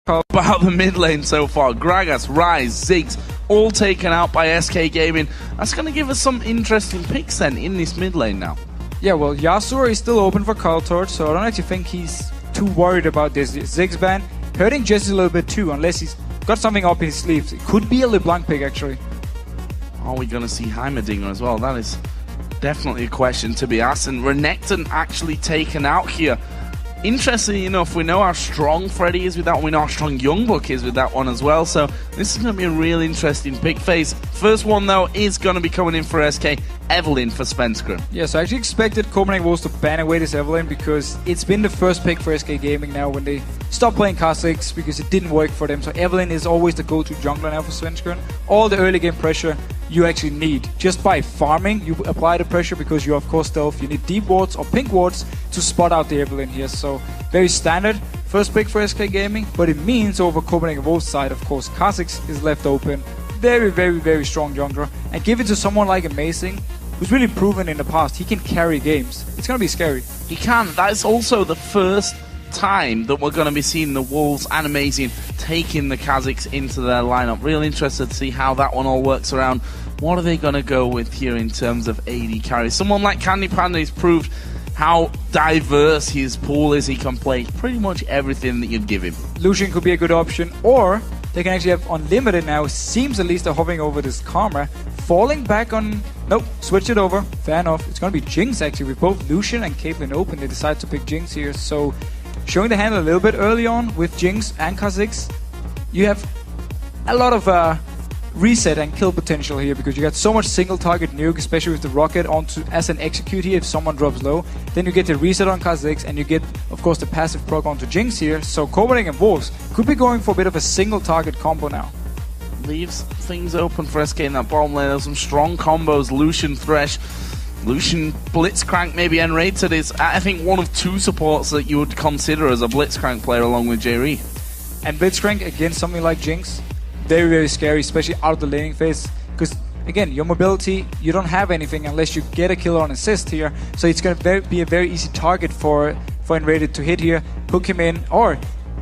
about the mid lane so far. Gragas, Rise, Ziggs, all taken out by SK Gaming. That's going to give us some interesting picks then in this mid lane now. Yeah, well, Yasuo is still open for Cold Torch, so I don't actually think he's too worried about this. Ziggs ban hurting Jesse a little bit too, unless he's got something up his sleeves. It could be a LeBlanc pick, actually. Are we going to see Heimerdinger as well? That is definitely a question to be asked. And Renekton actually taken out here. Interestingly enough, we know how strong Freddy is with that one. We know how strong Youngbuck is with that one as well. So this is going to be a real interesting pick phase. First one, though, is going to be coming in for SK. Evelyn for Svenskeren. Yeah, so I actually expected Copenhagen Wolves to ban away this Evelyn because it's been the first pick for SK Gaming now when they stopped playing Kha'Zix because it didn't work for them. So Evelyn is always the go-to jungler now for Svenskeren. All the early game pressure you actually need. Just by farming, you apply the pressure because you of course stealth. You need deep wards or pink wards to spot out the Evelyn here. So very standard first pick for SK Gaming, but it means over Copenhagen Wolves side, of course, Kha'Zix is left open. Very, very, very strong jungler. And give it to someone like Amazing, who's really proven in the past he can carry games. It's going to be scary. He can. That's also the first time that we're going to be seeing the Wolves and Amazing taking the Kha'Zix into their lineup. Real interested to see how that one all works around. What are they going to go with here in terms of AD carry? Someone like Candy Panda has proved how diverse his pool is. He can play pretty much everything that you'd give him. Lucian could be a good option, or they can actually have Unlimited now. Seems at least they're hovering over this Karma. Falling back on... Nope, switch it over. Fair enough. It's going to be Jinx actually. With both Lucian and Caitlyn open, they decide to pick Jinx here. So showing the hand a little bit early on with Jinx and Kha'Zix. You have a lot of reset and kill potential here because you got so much single target nuke, especially with the rocket onto as an execute here if someone drops low. Then you get the reset on Kha'Zix and you get of course the passive proc onto Jinx here. So Copenhagen Wolves could be going for a bit of a single target combo now. Leaves things open for SK in that bottom lane. There's some strong combos. Lucian Thresh, Lucian Blitzcrank, maybe N-rated is I think one of two supports that you would consider as a Blitzcrank player along with Jerry. And Blitzcrank against something like Jinx, very, very scary, especially out of the laning phase. Because, again, your mobility, you don't have anything unless you get a kill or an assist here. So it's going to be a very easy target for Enrated to hit here, hook him in, or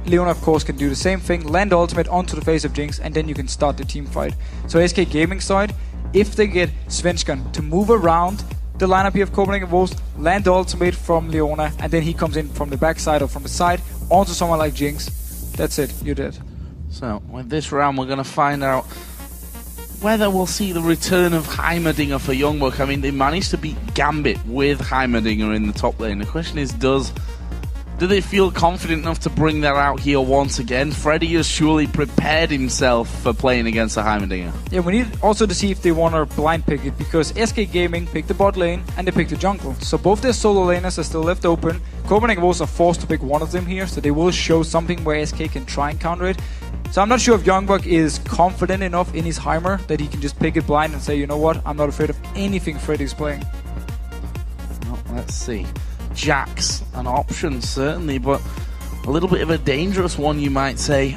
Leona, of course, can do the same thing, land ultimate onto the face of Jinx, and then you can start the team fight. So SK Gaming side, if they get Svenskeren to move around the lineup here of Copenhagen Wolves, land the ultimate from Leona, and then he comes in from the backside or from the side onto someone like Jinx, that's it, you're dead. So, with this round, we're going to find out whether we'll see the return of Heimerdinger for Youngbuck. I mean, they managed to beat Gambit with Heimerdinger in the top lane. The question is, do they feel confident enough to bring that out here once again? Freddy has surely prepared himself for playing against a Heimerdinger. Yeah, we need also to see if they want to blind pick it, because SK Gaming picked the bot lane and they picked the jungle. So both their solo laners are still left open. Copenhagen Wolves are forced to pick one of them here, so they will show something where SK can try and counter it. So I'm not sure if Youngbuck is confident enough in his Heimer that he can just pick it blind and say, you know what, I'm not afraid of anything Freddy's playing. Well, let's see. Jax, an option certainly, but a little bit of a dangerous one, you might say,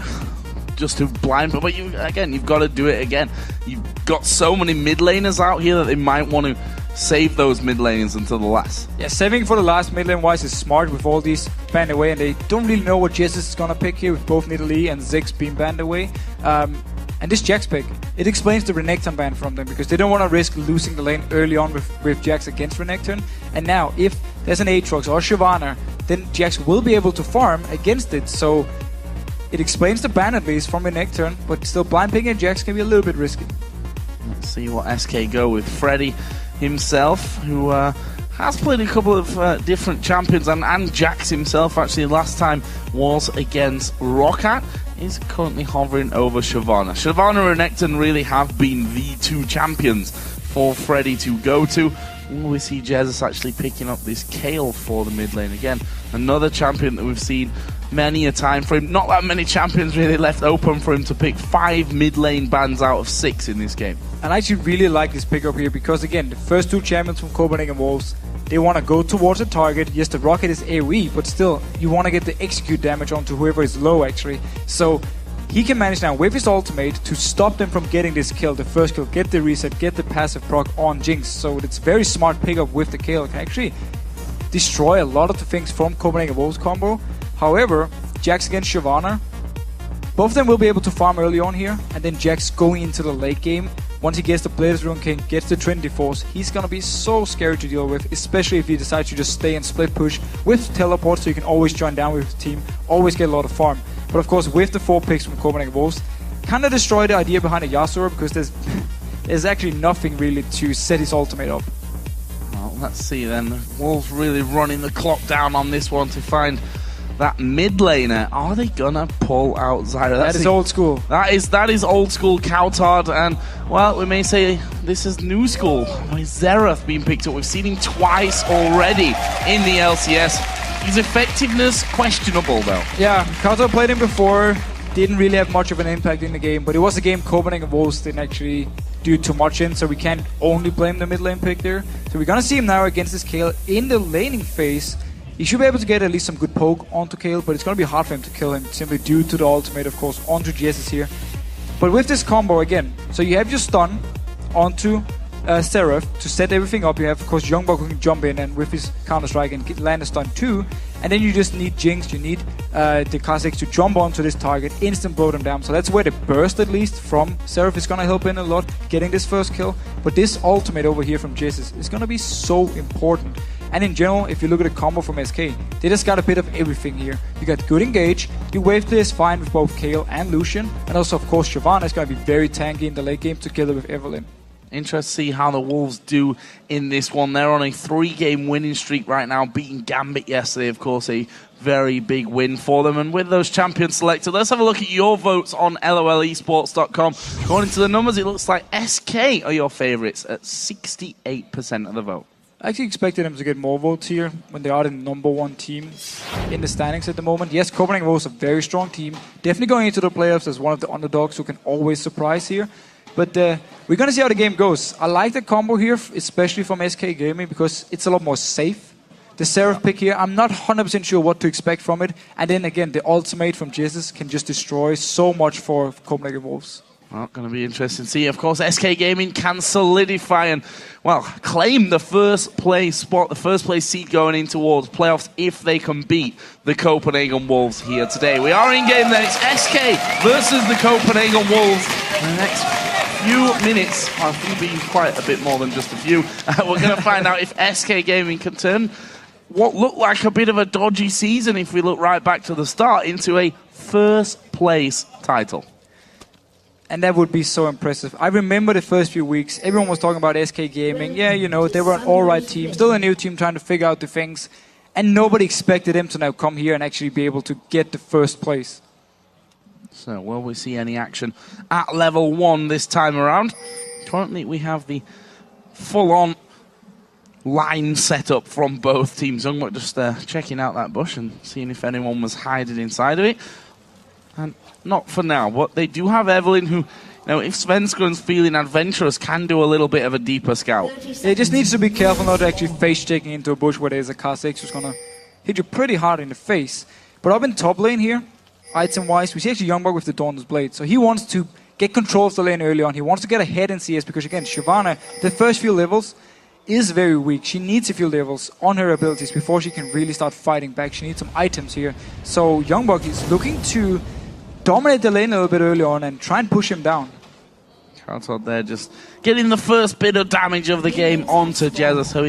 just to blind. But you've got to do it again. You've got so many mid laners out here that they might want to save those mid laners until the last. Yeah, saving for the last mid lane wise is smart with all these banned away, and they don't really know what Jesus is gonna pick here with both Nidalee and Ziggs being banned away. And this Jax pick, it explains the Renekton ban from them, because they don't want to risk losing the lane early on with Jax against Renekton. And now, if there's an Aatrox or Shyvana, then Jax will be able to farm against it. So it explains the ban at least from Renekton, but still blind picking Jax can be a little bit risky. Let's see what SK go with. Freddy himself, who has played a couple of different champions, and Jax himself actually last time was against Roccat. Is currently hovering over Shyvana. Shyvana and Renekton really have been the two champions for Freddy to go to. We see Jesus actually picking up this Kayle for the mid lane again. Another champion that we've seen many a time for him. Not that many champions really left open for him to pick. 5 mid lane bans out of 6 in this game. And I actually really like this pickup here because, again, the first 2 champions from Copenhagen Wolves, they want to go towards the target. Yes, the rocket is AoE, but still, you want to get the execute damage onto whoever is low, actually. So he can manage now with his ultimate to stop them from getting this kill, the first kill, get the reset, get the passive proc on Jinx. So it's very smart pickup with the Kayle. It can actually destroy a lot of the things from Copenhagen Wolves combo. However, Jax against Shyvana, Both of them will be able to farm early on here, and then Jax going into the late game. Once he gets the Blades Rune King, gets the Trinity Force, he's gonna be so scary to deal with, especially if you decide to just stay and split push with teleport, so you can always join down with the team, always get a lot of farm. But of course, with the 4 picks from Copenhagen Wolves, kind of destroy the idea behind a Yasuo, because there's actually nothing really to set his ultimate up. Well, let's see then. Wolves really running the clock down on this one to find that mid laner. Are they gonna pull out Zyra? That is old school. That is old school Coutard, and well, we may say this is new school. With Xerath being picked up, we've seen him twice already in the LCS. His effectiveness questionable though. Yeah, Coutard played him before, didn't really have much of an impact in the game, but it was a game Copenhagen Wolves didn't actually do too much in, so we can't only blame the mid lane pick there. So we're gonna see him now against this Kayle in the laning phase. He should be able to get at least some good poke onto Kayle, but it's going to be hard for him to kill him, simply due to the ultimate, of course, onto GSS here. But with this combo again, so you have your stun onto Seraph to set everything up. You have, of course, Youngbuck who can jump in and with his counter-strike and land a stun too. And then you just need Jinx, you need the Kha'Zix to jump onto this target, instant blow them down. So that's where the burst, at least, from Seraph is going to help in a lot, getting this first kill. But this ultimate over here from GSS is going to be so important. And in general, if you look at the combo from SK, they just got a bit of everything here. You got good engage, your wave clear is fine with both Kayle and Lucian, and also of course Shyvana is going to be very tanky in the late game together with Evelynn. Interesting to see how the Wolves do in this one. They're on a 3-game winning streak right now, beating Gambit yesterday, of course, a very big win for them. And with those champions selected, let's have a look at your votes on lolesports.com. According to the numbers, it looks like SK are your favourites at 68% of the vote. I actually expected them to get more votes here when they are the #1 team in the standings at the moment. Yes, Copenhagen Wolves a very strong team. Definitely going into the playoffs as one of the underdogs who can always surprise here. But we're going to see how the game goes. I like the combo here, especially from SK Gaming, because it's a lot more safe. The Seraph pick here, I'm not 100% sure what to expect from it. And then again, the ultimate from Jesus can just destroy so much for Copenhagen Wolves. Well, going to be interesting to see. Of course, SK Gaming can solidify and, well, claim the first place spot, the first place seed going in towards playoffs if they can beat the Copenhagen Wolves here today. We are in game then. It's SK versus the Copenhagen Wolves. In the next few minutes, I think it'll be quite a bit more than just a few. We're going to find out if SK Gaming can turn what looked like a bit of a dodgy season, if we look right back to the start, into a first place title. And that would be so impressive. I remember the first few weeks, everyone was talking about SK Gaming. Yeah, you know, they were an alright team, still a new team trying to figure out the things. And nobody expected them to now come here and actually be able to get the first place. So, will we see any action at level 1 this time around? Currently, we have the full-on line set up from both teams. Youngbuck just checking out that bush and seeing if anyone was hiding inside of it. And not for now, but they do have Evelynn who, you know, if Svenskun's feeling adventurous, can do a little bit of a deeper scout. He just needs to be careful not to actually face-checking into a bush where there's a Kha'Zix who's going to hit you pretty hard in the face. But up in top lane here, item-wise, we see actually Youngbuck with the Dawn's Blade. So he wants to get control of the lane early on. He wants to get ahead in CS because, again, Shyvana, the first few levels, is very weak. She needs a few levels on her abilities before she can really start fighting back. She needs some items here. So Youngbuck is looking to dominate the lane a little bit early on and try and push him down. Out there just getting the first bit of damage of the game onto Jezza, so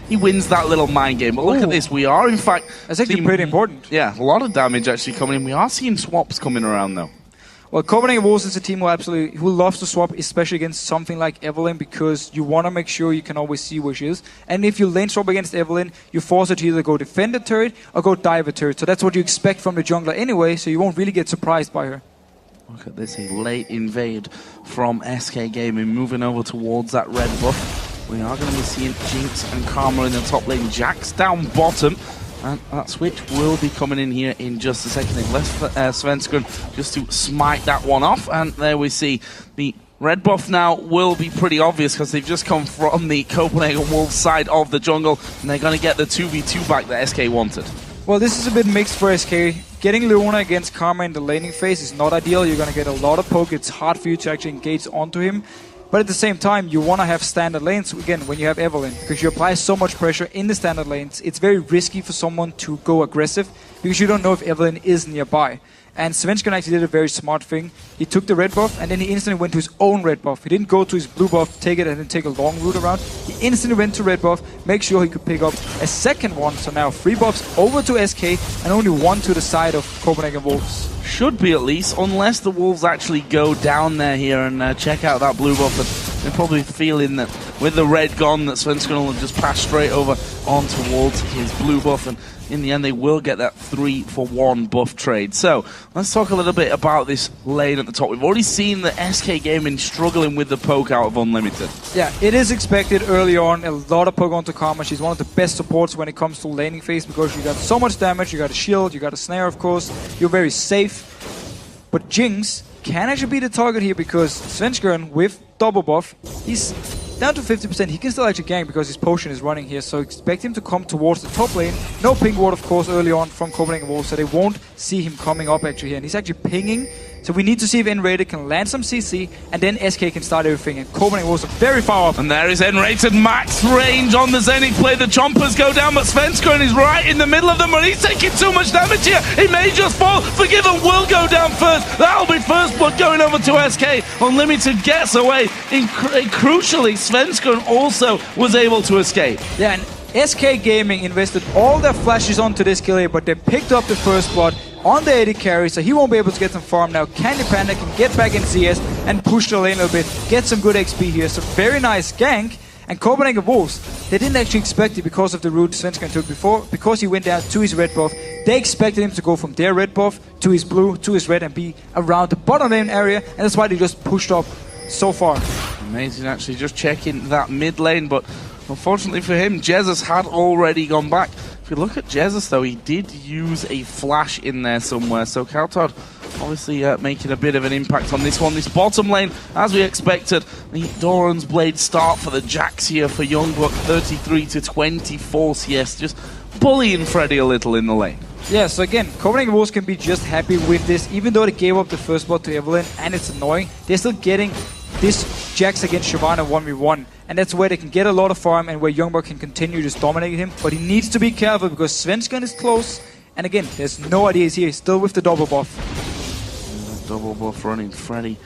he wins that little mind game. But look at this, we are in fact... That's actually pretty important. Yeah, a lot of damage actually coming in. We are seeing swaps coming around though. Well, Copenhagen Wolves is a team who loves to swap, especially against something like Evelynn, because you want to make sure you can always see where she is. And if you lane swap against Evelynn, you force her to either go defend a turret or go dive a turret. So that's what you expect from the jungler anyway, so you won't really get surprised by her. Look at this, a late invade from SK Gaming, moving over towards that red buff. We are going to be seeing Jinx and Karma in the top lane, Jax down bottom. And that switch will be coming in here in just a second. They've left Svenskun just to smite that one off. And there we see the red buff now will be pretty obvious because they've just come from the Copenhagen Wolves side of the jungle. And they're going to get the 2v2 back that SK wanted. Well, this is a bit mixed for SK. Getting Leona against Karma in the laning phase is not ideal. You're going to get a lot of poke. It's hard for you to actually engage onto him. But at the same time, you want to have standard lanes, again, when you have Evelynn, because you apply so much pressure in the standard lanes, it's very risky for someone to go aggressive, because you don't know if Evelynn is nearby. And Svenskeren actually did a very smart thing. He took the red buff and then he instantly went to his own red buff. He didn't go to his blue buff, take it and then take a long route around. He instantly went to red buff, make sure he could pick up a second one. So now 3 buffs over to SK and only 1 to the side of Copenhagen Wolves. Should be at least, unless the Wolves actually go down there here and check out that blue buff. And they're probably feeling that with the red gone, that Svenskeren will just pass straight over on towards his blue buff. And in the end, they will get that 3-for-1 buff trade. So, let's talk a little bit about this lane at the top. We've already seen the SK Gaming struggling with the poke out of Unlimited. Yeah, it is expected early on. A lot of poke onto Karma. She's one of the best supports when it comes to laning phase because you got so much damage, you got a shield, you got a snare, of course. You're very safe. But Jinx can actually be the target here because Svenskeren with double buff, he's down to 50%. He can still actually gank because his potion is running here, so expect him to come towards the top lane. No ping ward, of course, early on from Copenhagen Wolves, so they won't see him coming up actually here. And he's actually pinging, so we need to see if N-Rated can land some CC, and then SK can start everything. And Copenhagen Wolves are very far up. And there is N-Rated max range on the Zenith play. The chompers go down, but Svenskeren is right in the middle of them, and he's taking too much damage here. He may just fall. Forgiven will go down first. That'll be first blood going over to SK. Unlimited gets away. Crucially, Svenskeren also was able to escape. Yeah, and SK Gaming invested all their flashes onto this kill here, but they picked up the first blood on the AD carry, so he won't be able to get some farm now. Candy Panda can get back in CS and push the lane a little bit, get some good XP here. So very nice gank. And Copenhagen Wolves, they didn't actually expect it because of the route Svenskeren took before, because he went down to his red buff. They expected him to go from their red buff to his blue, to his red, and be around the bottom lane area, and that's why they just pushed up so far. Amazing, actually, just checking that mid lane, but unfortunately for him, Jesus had already gone back. If you look at Jesus, though, he did use a flash in there somewhere, so Kautard obviously making a bit of an impact on this one. This bottom lane, as we expected, the Doran's Blade start for the Jax here for Youngblood, 33-24 CS, just bullying Freddy a little in the lane. Yeah, so again, Copenhagen Wolves can be just happy with this, even though they gave up the first blood to Evelyn, and it's annoying, they're still getting this Jax against Shyvana 1v1, and that's where they can get a lot of farm and where Youngbuck can continue just dominating him, but he needs to be careful because Svenskeren is close, and again, there's no ideas here, he's still with the double buff. Double buff running, Freddy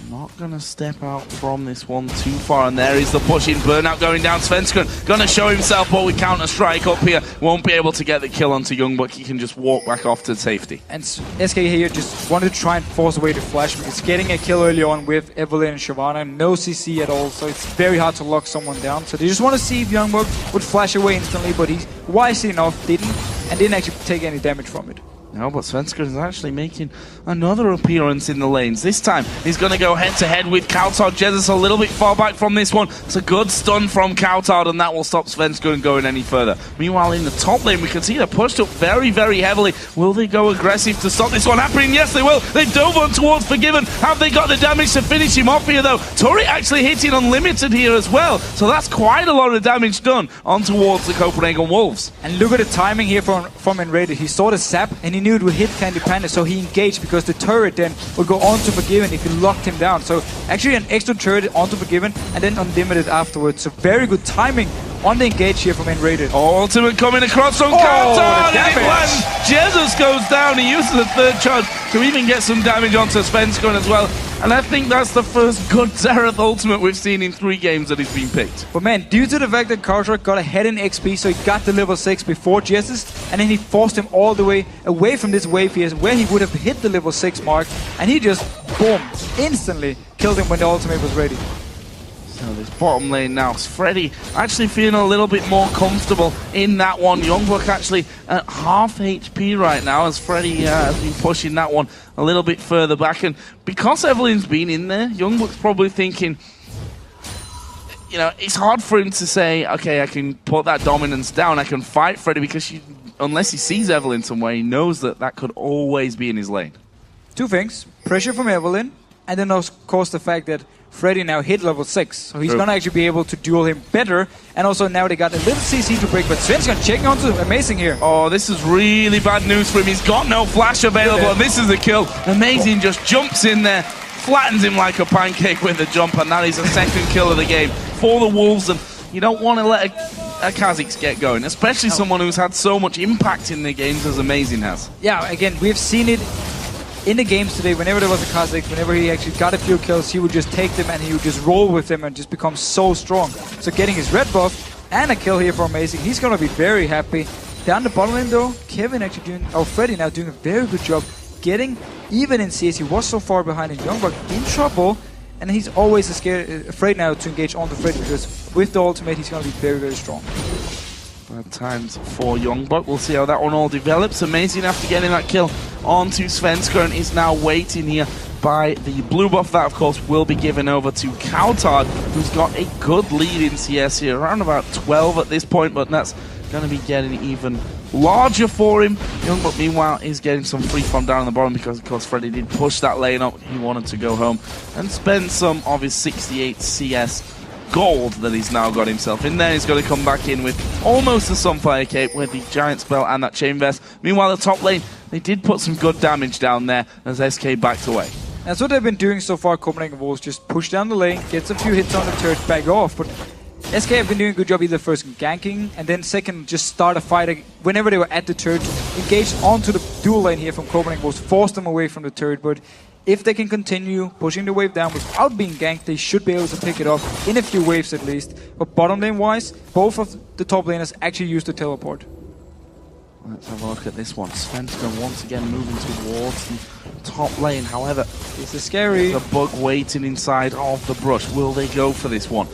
not going to step out from this one too far, and there is the pushing burnout going down. Svenskeren going to show himself, but with Counter-Strike up here, won't be able to get the kill onto Youngbuck. He can just walk back off to safety. And SK here just wanted to try and force away the flash, because getting a kill early on with Evelyn and Shyvana, no CC at all, so it's very hard to lock someone down. So they just want to see if Youngbuck would flash away instantly, but he's wisely enough, didn't actually take any damage from it. No, but Svenskeren is actually making another appearance in the lanes. This time, he's going to go head-to-head with Kautard. Jesus a little bit far back from this one. It's a good stun from Kautard, and that will stop Svenskeren going any further. Meanwhile, in the top lane, we can see they're pushed up very, very heavily. Will they go aggressive to stop this one happening? Yes, they will. They dove on towards Forgiven. Have they got the damage to finish him off here, though? Turret actually hitting Unlimited here as well. So that's quite a lot of damage done on towards the Copenhagen Wolves. And look at the timing here from Enrated. He saw the sap, and he knew it would hit Candy Panda, so he engaged because the turret then would go on to Forgiven if he locked him down. So actually an extra turret onto Forgiven and then Unlimited afterwards. So very good timing on the engage here from Enrated. Ultimate coming across from Kautard, and it lands. Jesus goes down. He uses the third charge to even get some damage onto Svenskeren as well. And I think that's the first good Xerath ultimate we've seen in 3 games that he's been picked. But man, due to the fact that Kautard got ahead in XP, so he got the level 6 before Jesus, and then he forced him all the way away from this wave here, where he would have hit the level 6 mark, and he just, boom, instantly killed him when the ultimate was ready. So this bottom lane now, Freddy actually feeling a little bit more comfortable in that one. Youngbuck actually at half HP right now, as Freddy has been pushing that one a little bit further back. And because Evelyn's been in there, Youngbuck's probably thinking, you know, it's hard for him to say, okay, I can put that dominance down, I can fight Freddy, because unless he sees Evelyn somewhere, he knows that that could always be in his lane. 2 things, pressure from Evelyn, and then of course the fact that Freddy now hit level 6, so he's going to actually be able to duel him better. And also now they got a little CC to break, but Svenskeren checking onto Amazing here. Oh, this is really bad news for him. He's got no flash available, and this is the kill. Amazing just jumps in there, flattens him like a pancake with a jump, and that is the second kill of the game for the Wolves. And you don't want to let a Kha'Zix get going, especially someone who's had so much impact in the games as Amazing has. Yeah, again, we've seen it in the games today, whenever there was a Kha'Zix, whenever he actually got a few kills, he would just take them and he would just roll with them and just become so strong. So getting his red buff and a kill here for Amazing, he's gonna be very happy. Down the bottom lane though, Kevin actually doing, Freddy now doing a very good job getting even in CS. He was so far behind in Youngbuck in trouble, and he's always afraid now to engage onto Freddy, because with the ultimate he's gonna be very, very strong. Bad times for Youngbuck. We'll see how that one all develops. Amazing after getting that kill onto Svenskeren is now waiting here by the blue buff. That, of course, will be given over to Kautard, who's got a good lead in CS here, around about 12 at this point, but that's going to be getting even larger for him. Youngbuck, meanwhile, is getting some free farm down on the bottom because, of course, Freddy did push that lane up. He wanted to go home and spend some of his 68 CS gold that he's now got himself in there. He's going to come back in with almost a Sunfire Cape with the Giant Spell and that Chain Vest. Meanwhile, the top lane, they did put some good damage down there as SK backed away. That's what they've been doing so far, Copenhagen Wolves. Just push down the lane, gets a few hits on the turret, back off. But SK have been doing a good job either first ganking and then second just start a fight whenever they were at the turret. Engage onto the dual lane here from Copenhagen Wolves, force them away from the turret. But if they can continue pushing the wave down without being ganked, they should be able to pick it up in a few waves at least. But bottom lane wise, both of the top laners actually used the teleport. Let's have a look at this one. Svenskeren once again moving towards the top lane. However, this is scary. The bug waiting inside of the brush. Will they go for this one?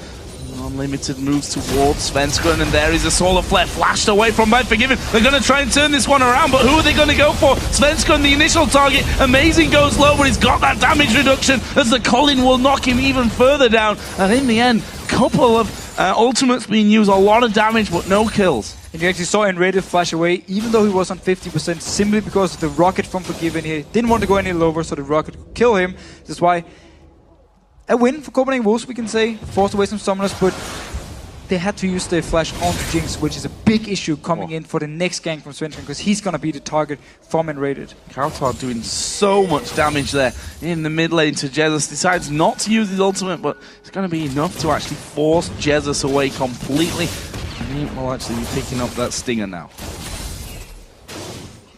Unlimited moves towards Svenskeren, and there is a Solar Flare flashed away from Bad Forgiven. They're going to try and turn this one around, but who are they going to go for? Svenskeren, the initial target. Amazing goes low, but he's got that damage reduction as the Colin will knock him even further down. And in the end, couple of ultimates being used, a lot of damage, but no kills. And you actually saw Enrated flash away, even though he was on 50%, simply because of the rocket from Forgiven here. Didn't want to go any lower, so the rocket could kill him. That's why a win for Copenhagen Wolves, we can say. Forced away some summoners, but they had to use the flash onto Jinx, which is a big issue coming in for the next gank from Svenskeren, because he's going to be the target from Enrated. Kautard doing so much damage there in the mid lane to Jesus. Decides not to use his ultimate, but it's going to be enough to actually force Jesus away completely. And he will actually be picking up that stinger now.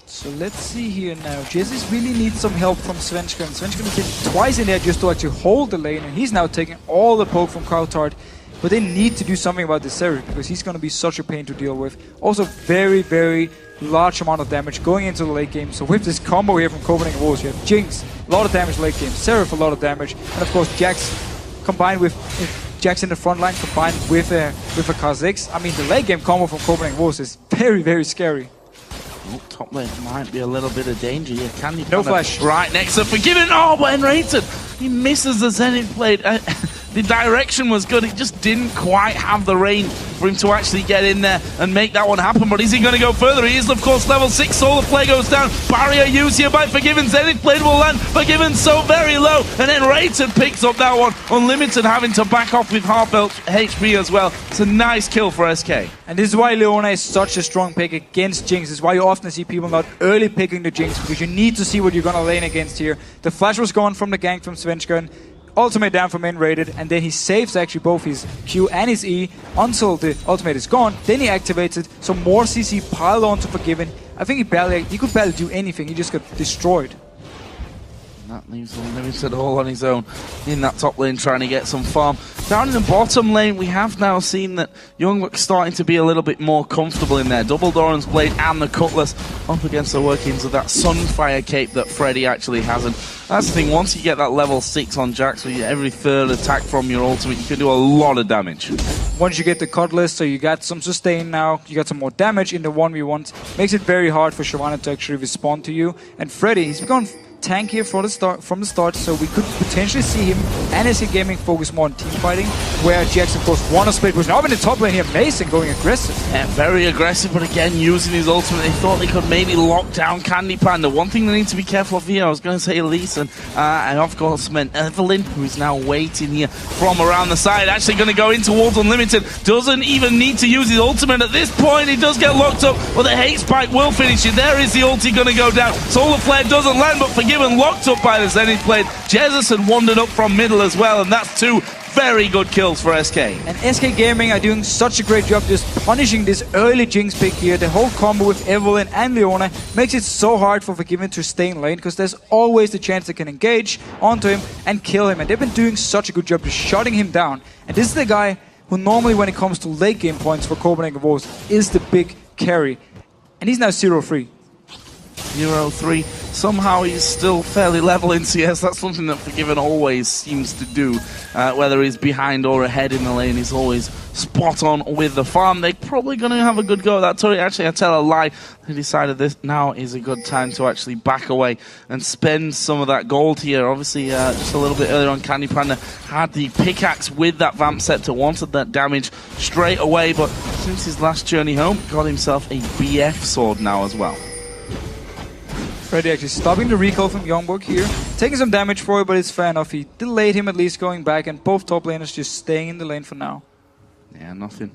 So let's see here now. Jesus really needs some help from Svenskeren. Svenskeren hit twice in there just to actually hold the lane, and he's now taking all the poke from Kautard. But they need to do something about this Seraph, because he's going to be such a pain to deal with. Also very, very large amount of damage going into the late game. So with this combo here from Copenhagen Wolves, you have Jinx, a lot of damage late game, Seraph, a lot of damage, and of course Jax combined with Jax in the front line combined with a Kha'Zix. I mean, the late game combo from Copenhagen Wolves is very, very scary. Oh, top lane might be a little bit of danger here. Can he? No flash. Right next to Forgiven. Oh, but Enrated, he misses the Zenith Blade. The direction was good. He just didn't quite have the range for him to actually get in there and make that one happen. But is he going to go further? He is, of course, level 6. Solar Flare goes down. Barrier used here by Forgiven. Zenith Blade will land. Forgiven so very low. And then Rated picks up that one. Unlimited having to back off with half HP as well. It's a nice kill for SK. And this is why Leona is such a strong pick against Jinx. This is why you often see people not early picking the Jinx, because you need to see what you're going to lane against here. The flash was gone from the gank from Svenskeren. Ultimate down from Enrated, and then he saves actually both his Q and his E until the ultimate is gone. Then he activates it, so more CC piled on to Forgiven. I think he could barely do anything. He just got destroyed. That leaves Unlimited all on his own in that top lane trying to get some farm. Down in the bottom lane, we have now seen that Youngbuck's starting to be a little bit more comfortable in there. Double Doran's Blade and the Cutlass up against the workings of that Sunfire Cape that Freddy actually hasn't. That's the thing, once you get that level 6 on Jax, where you get every third attack from your ultimate, you can do a lot of damage. Once you get the Cutlass, so you got some sustain now, you got some more damage in the 1v1s, makes it very hard for Shyvana to actually respond to you. And Freddy, he's gone tank here from the start, so we could potentially see him and SK Gaming focus more on team fighting, where Jax, of course, won a split, was now in the top lane here. Amazing, going aggressive. Yeah, very aggressive, but again, using his ultimate, they thought they could maybe lock down Candy Panda. One thing they need to be careful of here, I was going to say Elise, and of course meant Evelyn, who is now waiting here from around the side, actually going to go in towards Unlimited. Doesn't even need to use his ultimate at this point. He does get locked up, but the hate spike will finish it. There is the ulti going to go down. Solar Flare doesn't land, but Forgiven locked up by the Zenith Blade. Jesus had wandered up from middle as well, and that's two very good kills for SK. And SK Gaming are doing such a great job just punishing this early Jinx pick here. The whole combo with Evelynn and Leona makes it so hard for Forgiven to stay in lane, because there's always the chance they can engage onto him and kill him. And they've been doing such a good job just shutting him down. And this is the guy who normally, when it comes to late game points for Copenhagen Wolves, is the big carry. And he's now 0-3. 0-3. Somehow he's still fairly level in CS. That's something that Forgiven always seems to do. Whether he's behind or ahead in the lane, he's always spot on with the farm. They're probably going to have a good go at that turret. Actually, I tell a lie. They decided this now is a good time to actually back away and spend some of that gold here. Obviously, just a little bit earlier on, Candy Panda had the pickaxe with that Vamp Scepter, wanted that damage straight away, but since his last journey home, got himself a BF sword now as well. Freddy actually stopping the recall from Youngberg here. Taking some damage for it, but it's fair enough. He delayed him at least going back, and both top laners just staying in the lane for now. Yeah, nothing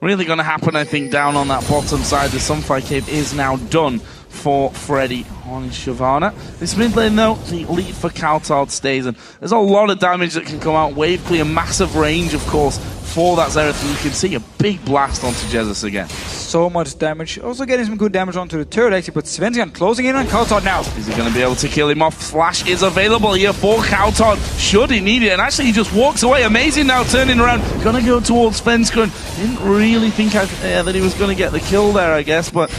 really going to happen, I think, down on that bottom side. The Sunfire Cave is now done for Freddy on Shyvana. This mid lane, though, the lead for Kaltard stays, and there's a lot of damage that can come out. Wave clear, massive range, of course, for that Xerath, and you can see a big blast onto Jesus again. So much damage. Also getting some good damage onto the turret, actually, but Svensson closing in on Kaltard now. Is he going to be able to kill him off? Flash is available here for Kaltard, should he need it, and actually he just walks away. Amazing now, turning around, going to go towards Svenskeren. Didn't really think that he was going to get the kill there, I guess, but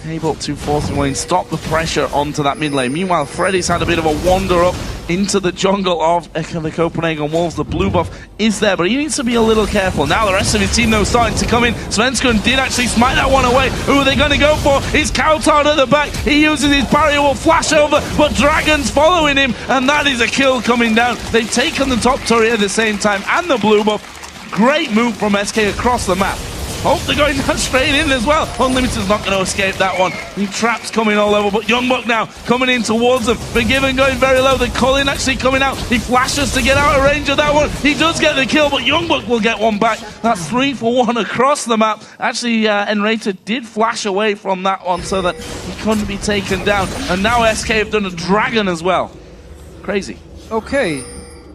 able to force him away and stop the pressure onto that mid lane. Meanwhile, Freddy's had a bit of a wander up into the jungle of the Copenhagen Wolves. The blue buff is there, but he needs to be a little careful. Now the rest of his team, though, starting to come in. Svenskeren did actually smite that one away. Who are they going to go for? It's Kaltard at the back. He uses his barrier, will flash over, but Dragon's following him, and that is a kill coming down. They've taken the top turret at the same time, and the blue buff. Great move from SK across the map. Hope they're going down straight in as well. Unlimited's not going to escape that one. The traps coming all over, but Youngbuck now coming in towards them. Forgiven going very low. The Cullen actually coming out. He flashes to get out of range of that one. He does get the kill, but Youngbuck will get one back. That's 3 for 1 across the map. Actually, Enrater did flash away from that one so that he couldn't be taken down. And now SK have done a dragon as well. Crazy. Okay,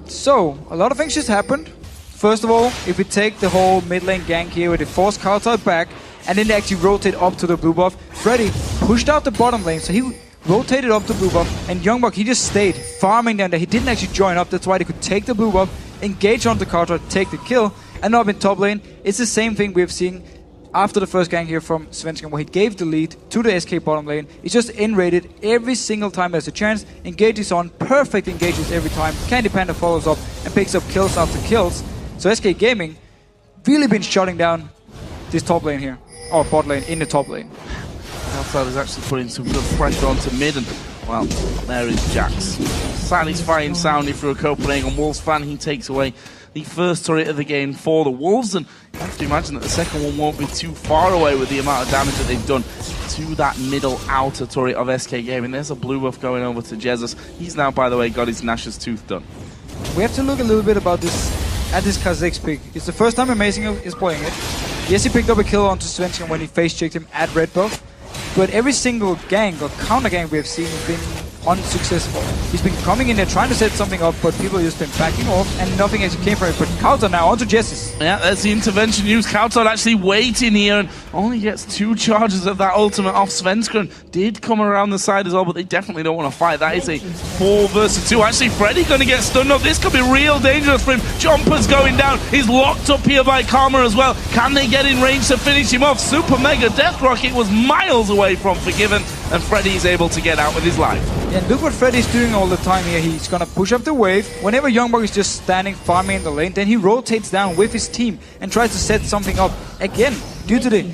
so a lot of things just happened. First of all, if we take the whole mid lane gank here where they force Kaltard back and then they actually rotate up to the blue buff, Freddy pushed out the bottom lane, so he rotated up the blue buff, and Youngbuck, he just stayed farming down there. He didn't actually join up, that's why they could take the blue buff, engage onto Kaltard, take the kill, and up in top lane, it's the same thing we've seen after the first gank here from Svensson, where he gave the lead to the SK bottom lane. He's just in-rated every single time there's a chance, engages on, perfect engages every time, Candy Panda follows up and picks up kills after kills. So SK Gaming really been shutting down this top lane here, or bot lane in the top lane. Kaltard is actually putting some good pressure onto mid, and well, there is Jax. Satisfying sound if you're a Copenhagen Wolves fan. He takes away the first turret of the game for the Wolves, and you have to imagine that the second one won't be too far away with the amount of damage that they've done to that middle outer turret of SK Gaming. There's a blue buff going over to Jesus. He's now, by the way, got his Nash's Tooth done. We have to look a little bit about this at this Kha'Zix pick. It's the first time Amazing is playing it. Yes, he picked up a kill onto Svensson when he face-checked him at red buff, but every single gank or counter gank we have seen has been unsuccessful. He's been coming in there trying to set something up, but people have just been backing off and nothing actually came from it. But Kaltard now onto Jessis. Yeah, there's the intervention used. Kaltard actually waiting here and only gets 2 charges of that ultimate off. Svenskeren did come around the side as well, but they definitely don't want to fight. That is a 4 versus 2. Actually, Freddy going to get stunned up. This could be real dangerous for him. Jumper's going down. He's locked up here by Karma as well. Can they get in range to finish him off? Super Mega Death Rocket was miles away from Forgiven, and Freddy's able to get out with his life. And look what Freddy's doing all the time here. He's gonna push up the wave. Whenever Youngbuck is just standing farming in the lane, then he rotates down with his team and tries to set something up. Again, due to the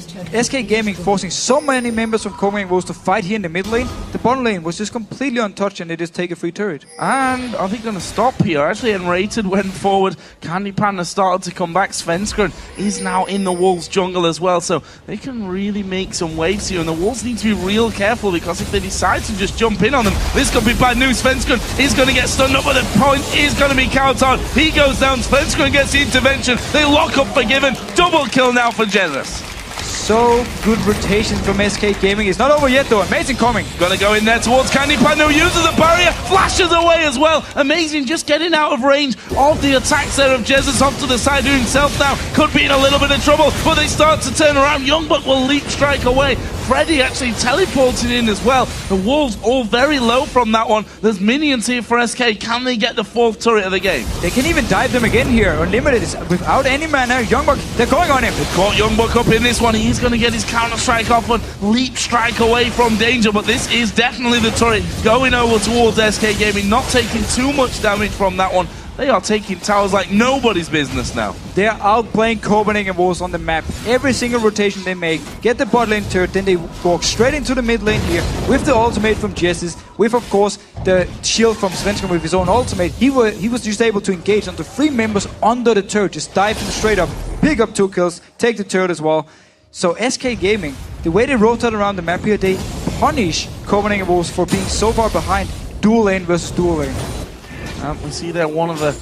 SK Gaming forcing so many members from Copenhagen Wolves to fight here in the mid lane, the bottom lane was just completely untouched and they just take a free turret. And are they going to stop here? Actually, Enrated went forward. Candy Panda started to come back. Svenskeren is now in the Wolves jungle as well, so they can really make some waves here. And the Wolves need to be real careful, because if they decide to just jump in on them, this could be bad news. Svenskeren is going to get stunned up, but the point is going to be Kaltard. He goes down. Svenskeren gets the intervention. They lock up Forgiven. Double kill now for Jesus. So good rotations from SK Gaming. It's not over yet though. Amazing coming. Gonna go in there towards Candy Panda, who uses the barrier, flashes away as well. Amazing, just getting out of range of the attacks there of Jesus off to the side, doing himself now. Could be in a little bit of trouble, but they start to turn around. Youngbuck will leap strike away. Freddy actually teleporting in as well. The Wolves all very low from that one. There's minions here for SK. Can they get the 4th turret of the game? They can even dive them again here. Unlimited is without any mana. Youngbuck, they're going on him. They caught Youngbuck up in this one. He's going to get his counter-strike off and leap strike away from danger. But this is definitely the turret going over towards SK Gaming. Not taking too much damage from that one. They are taking towers like nobody's business now. They're outplaying Copenhagen Wolves on the map. Every single rotation they make, get the bot lane turret, then they walk straight into the mid lane here with the ultimate from Jesus, with of course the shield from Svensson with his own ultimate. He was just able to engage onto 3 members under the turret, just dive them straight up, pick up 2 kills, take the turret as well. So SK Gaming, the way they rotate around the map here, they punish Copenhagen Wolves for being so far behind dual lane versus dual lane. We see there one of the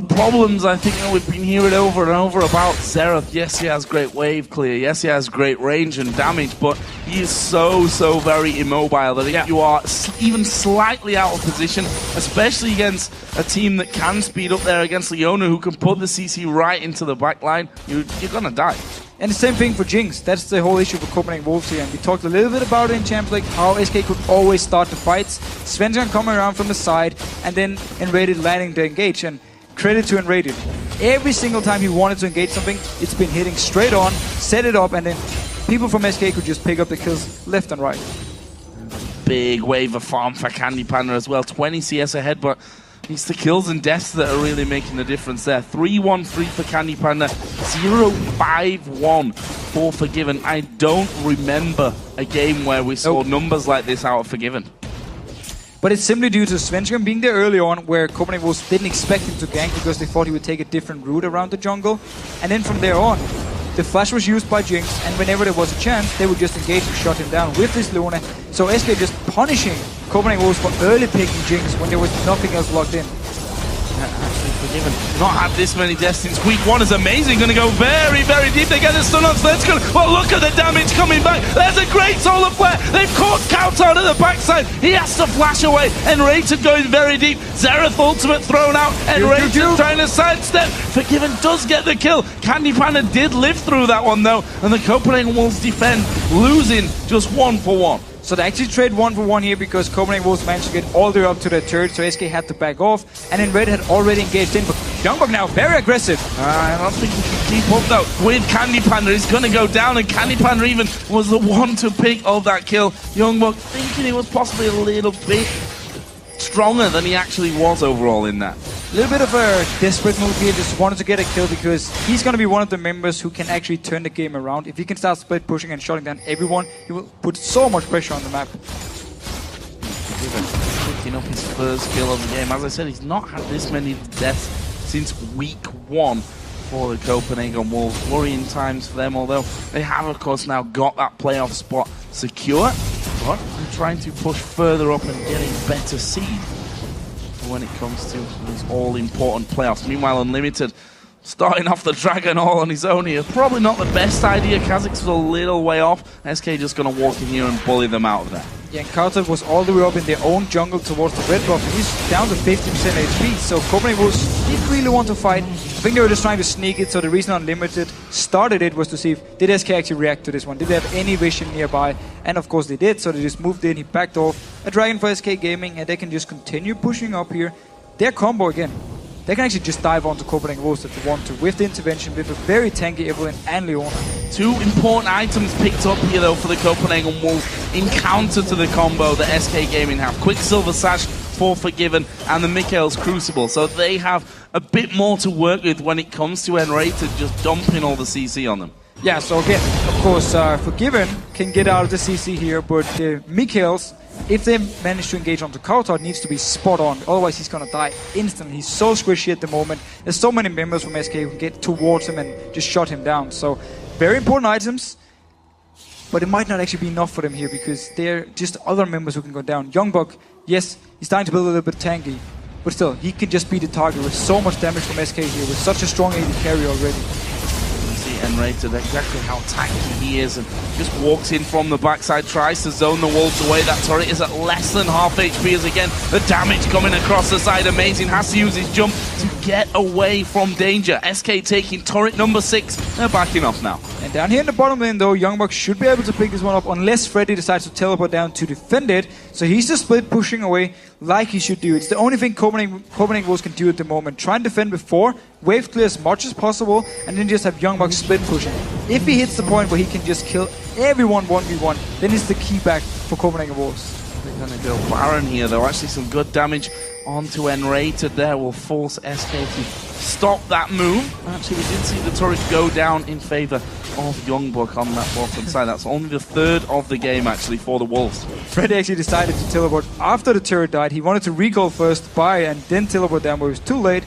problems I think that we've been hearing over and over about Xerath. Yes, he has great wave clear. Yes, he has great range and damage, but he is so very immobile that if you are even slightly out of position, especially against a team that can speed up there against Leona, who can put the CC right into the back line, you're gonna die. And the same thing for Jinx. That's the whole issue for Copenhagen Wolves here. And we talked a little bit about it in Champions League, how SK could always start the fights. Svensson coming around from the side, and then Enrated landing to engage. And credit to Enrated. Every single time he wanted to engage something, it's been hitting straight on, set it up, and then people from SK could just pick up the kills left and right. Big wave of farm for Candy Panda as well. 20 CS ahead, but it's the kills and deaths that are really making the difference there. 3-1-3 for Candy Panda, 0-5-1 for Forgiven. I don't remember a game where we saw numbers like this out of Forgiven. But it's simply due to Svensson being there early on, where Copenhagen Wolves didn't expect him to gank because they thought he would take a different route around the jungle. And then from there on, the flash was used by Jinx, and whenever there was a chance, they would just engage and shut him down with this Luna. So SK just punishing Copenhagen Wolves for early picking Jinx when there was nothing else locked in. Actually Forgiven. Not had this many deaths since week 1 is amazing. Going to go very deep. They get the stun on Svensson. Well, look at the damage coming back. There's a great solar flare. They've caught Countdown at the backside. He has to flash away. Enrated going very deep. Xerath ultimate thrown out. Enrated trying to sidestep. Forgiven does get the kill. Candy Panda did live through that one though. And the Copenhagen Wolves defend, losing just 1 for 1. So they actually trade 1 for 1 here because Copenhagen Wolves managed to get all the way up to their turret, so SK had to back off. And then Red had already engaged in, but Youngbuck now very aggressive. I don't think he can keep up though with Candy Panda. He's going to go down, and Candy Panda even was the one to pick of that kill. Youngbuck thinking he was possibly a little bit stronger than he actually was overall in that. A little bit of a desperate move here, just wanted to get a kill because he's going to be one of the members who can actually turn the game around. If he can start split pushing and shutting down everyone, he will put so much pressure on the map. Picking up his first kill of the game. As I said, he's not had this many deaths since week 1 for the Copenhagen Wolves. Worrying times for them, although they have of course now got that playoff spot secure. But I'm trying to push further up and get a better seed when it comes to these all-important playoffs. Meanwhile, Unlimited starting off the Dragon all on his own here. Probably not the best idea. Kha'Zix was a little way off. SK just going to walk in here and bully them out of there. Yeah, and Carter was all the way up in their own jungle towards the red buff. He's down to 50% HP, so Copenhagen Wolves didn't really want to fight. I think they were just trying to sneak it, so the reason Unlimited started it was to see if did SK actually react to this one. Did they have any vision nearby? And of course they did, so they just moved in, he backed off. A Dragon for SK Gaming, and they can just continue pushing up here. Their combo again. They can actually just dive onto Copenhagen Wolves if they want to, with the intervention, with a very tanky Evelyn and Leona. 2 important items picked up here though for the Copenhagen Wolves in counter to the combo that SK Gaming have. Quicksilver Sash for Forgiven and the Mikael's Crucible. So they have a bit more to work with when it comes to Enrated just dumping all the CC on them. Yeah, so again, of course, Forgiven can get out of the CC here, but Mikael's, if they manage to engage onto Kautar, it needs to be spot on. Otherwise, he's gonna die instantly. He's so squishy at the moment. There's so many members from SK who can get towards him and just shut him down. So, very important items, but it might not actually be enough for them here because they're just other members who can go down. Youngbuck, yes, he's starting to build a little bit tanky, but still, he can just be the target with so much damage from SK here with such a strong AD carry already. Enrated, exactly how tanky he is, and just walks in from the backside, tries to zone the Wolves away. That turret is at less than half HP as again the damage coming across the side. Amazing has to use his jump to get away from danger. SK taking turret number 6. They're backing off now. And down here in the bottom lane though, Youngbuck should be able to pick this one up unless Freddy decides to teleport down to defend it. So he's just split pushing away like he should do. It's the only thing Copenhagen Wolves can do at the moment. Try and defend before, wave clear as much as possible, and then just have Youngbuck split pushing. If he hits the point where he can just kill everyone 1v1, then it's the key back for Copenhagen Wolves. They're going to go Baron here though. Actually some good damage onto Enrated there will force SK to stop that move. Actually, we did see the turret go down in favour of Youngbuck on that bottom side. That's only the 3rd of the game actually for the Wolves. Freddy actually decided to teleport after the turret died. He wanted to recall first, buy, and then teleport down, but it was too late.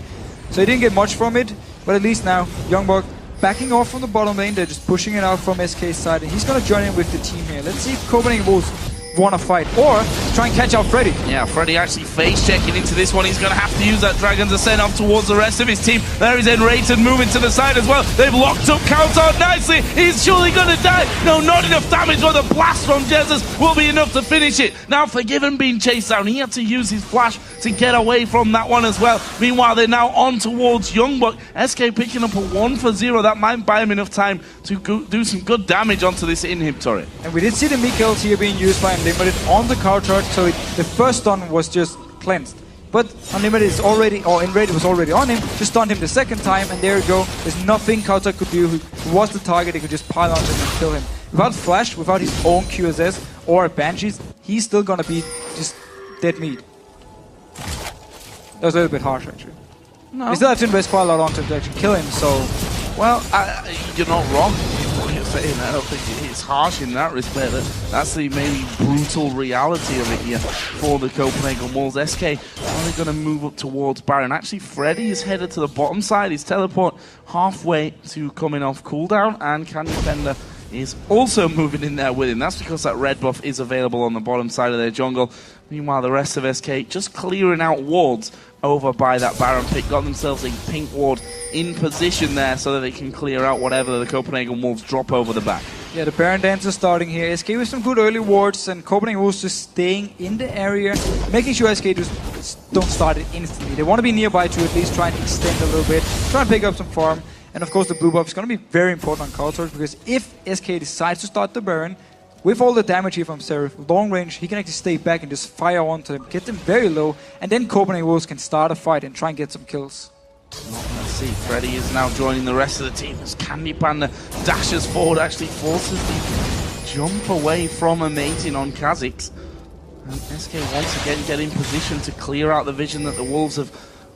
So he didn't get much from it, but at least now Youngbuck backing off from the bottom lane. They're just pushing it out from SK's side, and he's going to join in with the team here. Let's see if Copenhagen Wolves want to fight or try and catch out Freddy. Yeah, Freddy actually face checking into this one. He's going to have to use that Dragon's Ascent up towards the rest of his team. There is Enrated moving to the side as well. They've locked up Counter nicely. He's surely going to die. No, not enough damage, but the blast from Jesus will be enough to finish it. Now Forgiven being chased down. He had to use his flash to get away from that one as well. Meanwhile, they're now on towards Youngbuck. SK picking up a 1 for 0. That might buy him enough time to do some good damage onto this inhib turret. And we did see the Mikhails here being used by Unlimited on the car charge, so the first stun was just cleansed. But Unlimited is already, or Enrated was already on him, just stunned him the second time, and there you go. There's nothing Kauta could do. Who was the target, he could just pile on him and kill him. Without Flash, without his own QSS or Banshees, he's still gonna be just dead meat. That was a little bit harsh, actually. No. We still have to invest quite a lot onto him to actually kill him, so... Well, you're not wrong. I don't think it's harsh in that respect. That's the maybe brutal reality of it here for the Copenhagen Wolves. SK only going to move up towards Baron. Actually, Freddy is headed to the bottom side. His teleport halfway to coming off cooldown, and Candy Fender is also moving in there with him. That's because that red buff is available on the bottom side of their jungle. Meanwhile, the rest of SK just clearing out wards over by that Baron pick. Got themselves a pink ward in position there so that they can clear out whatever the Copenhagen Wolves drop over the back. Yeah, the Baron Dance is starting here. SK with some good early wards, and Copenhagen Wolves just staying in the area, making sure SK just don't start it instantly. They want to be nearby to at least try and extend a little bit, try and pick up some farm. And of course the blue buff is going to be very important on Kautor, because if SK decides to start the Baron, with all the damage here from Seraph, long range, he can actually stay back and just fire onto them, get them very low, and then Copenhagen Wolves can start a fight and try and get some kills. Let's see, Freddy is now joining the rest of the team as Candy Panda dashes forward, actually forces the jump away from Amazing on Kha'Zix. And SK once again get in position to clear out the vision that the Wolves have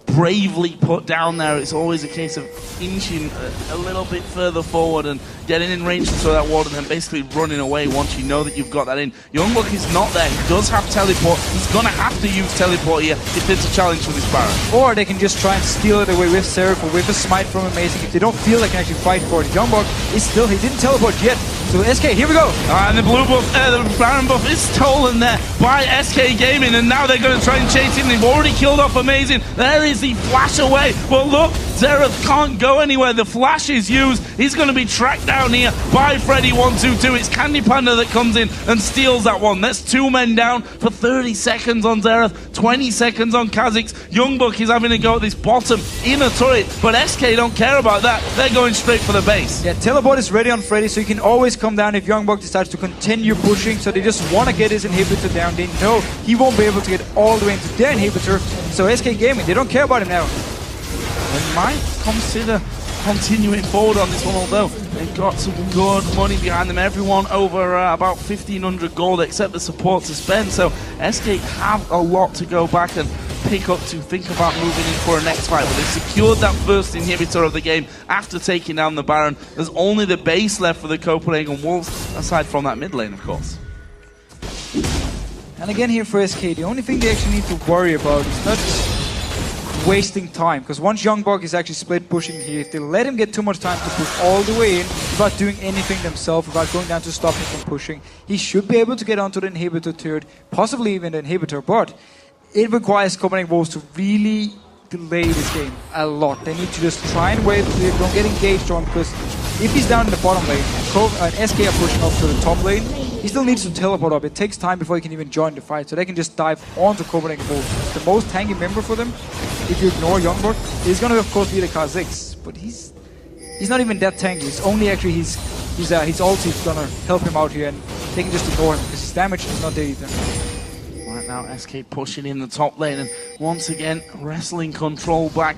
bravely put down there. It's always a case of inching a little bit further forward and getting in range to throw that ward and then basically running away once you know that you've got that in. Youngbuck is not there. He does have teleport. He's going to have to use teleport here if it's a challenge for this Baron. Or they can just try and steal it away with Seraph or with a smite from Amazing if they don't feel they can actually fight for it. Youngbuck is still, he didn't teleport yet. So SK, here we go. And the blue buff, the Baron buff is stolen there by SK Gaming, and now they're going to try and chase him. They've already killed off Amazing. There is the flash away. But look, Zerath can't go anywhere. The flash is used. He's going to be tracked down here by Freddy122. It's Candy Panda that comes in and steals that one. That's 2 men down for 30 seconds on Zerath, 20 seconds on Kha'Zix. Youngbuck is having to go at this bottom inner turret, but SK don't care about that. They're going straight for the base. Yeah, teleport is ready on Freddy, so you can always come down if Youngbuck decides to continue pushing. So they just want to get his inhibitor down. They know he won't be able to get all the way into their inhibitor. So SK Gaming, they don't care about him now. They might consider continuing forward on this one, although they've got some good money behind them. Everyone over about 1,500 gold except the support to spend. So SK have a lot to go back and pick up to think about moving in for a next fight. But they've secured that first inhibitor of the game after taking down the Baron. There's only the base left for the Copenhagen Wolves, aside from that mid lane, of course. And again here for SK, the only thing they actually need to worry about is not wasting time, because once Youngbuck is actually split pushing here, if they let him get too much time to push all the way in without doing anything themselves, without going down to stop him from pushing, he should be able to get onto the inhibitor turret, possibly even the inhibitor, but it requires Copenhagen Wolves to really delay this game a lot. They need to just try and wait so they don't get engaged on, because if he's down in the bottom lane and SK are pushing up to the top lane, he still needs to teleport up. It takes time before he can even join the fight, so they can just dive onto Copenhagen Wolves. It's the most tanky member for them. If you ignore Youngberg, he's going to of course be the Kha'Zix, but he's not even that tanky. It's only actually his ulti is going to help him out here, and they can just ignore him because his damage is not there either. Right now, SK pushing in the top lane and once again wrestling control back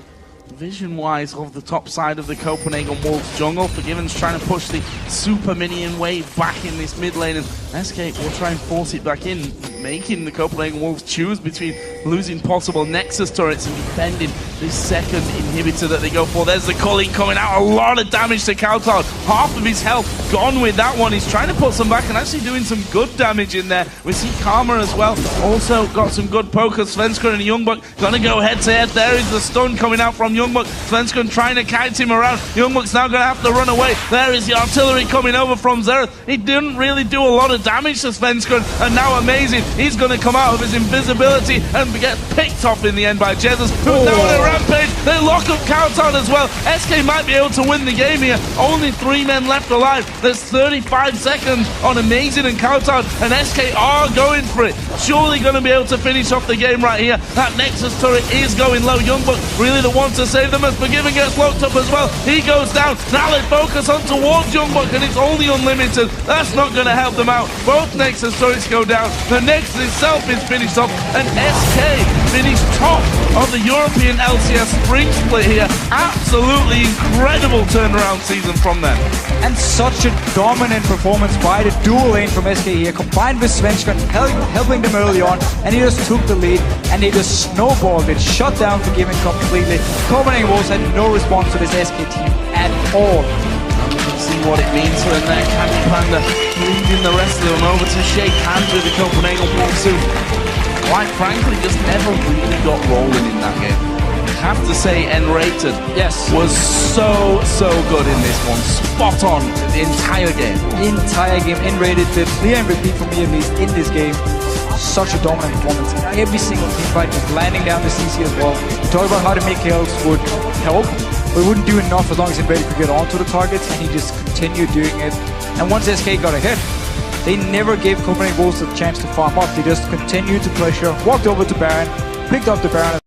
vision-wise of the top side of the Copenhagen Wolves jungle. Forgiven's trying to push the super minion wave back in this mid lane, and SK will try and force it back in, making the Copenhagen Wolves choose between losing possible Nexus turrets and defending this second inhibitor that they go for. There's the Culling coming out, a lot of damage to Kautar. Half of his health gone with that one. He's trying to put some back and actually doing some good damage in there. We see Karma as well, also got some good pokers. Svenskeren and Youngbuck gonna go head to head. There is the stun coming out from Youngbuck. Svenskeren trying to kite him around. Youngbuck's now gonna have to run away. There is the artillery coming over from Xerath. He didn't really do a lot of damage to Svenskeren, and now amazing, he's gonna come out of his invisibility and get picked off in the end by Jesus, who's now on a rampage. They lock up Kautar as well. SK might be able to win the game here. Only 3 men left alive. There's 35 seconds on Amazing and Kautar, and SK are going for it. Surely going to be able to finish off the game right here. That Nexus turret is going low. Youngbuck really the one to save them as Forgiven gets locked up as well. He goes down. Now they focus on towards Youngbuck, and it's only unlimited. That's not going to help them out. Both Nexus turrets go down. The Nexus itself is finished off, and SK finished top of the European LCS spring split here. Absolutely incredible turnaround season from them. And such a dominant performance by the dual lane from SK here, combined with Svenskeren helping them early on, and he just took the lead and he just snowballed it, shut down Forgiven completely. Copenhagen Wolves had no response to this SK team at all. You can see what it means for them there. Candy Panda leading the rest of them over to shake hands with the Copenhagen Wolves, who quite frankly just never really got rolling in that game. I have to say N-Rated was so good in this one. Spot on the entire game. N-Rated, the clear MVP for me at least in this game. Such a dominant performance. Every single team fight just landing down the CC as well. We talked about how the mid kills would help, but it wouldn't do enough as long as N-Rated could get onto the targets, and he just continued doing it. And once SK got ahead, they never gave Copenhagen Wolves a chance to farm up. They just continued to pressure, walked over to Baron, picked up the Baron.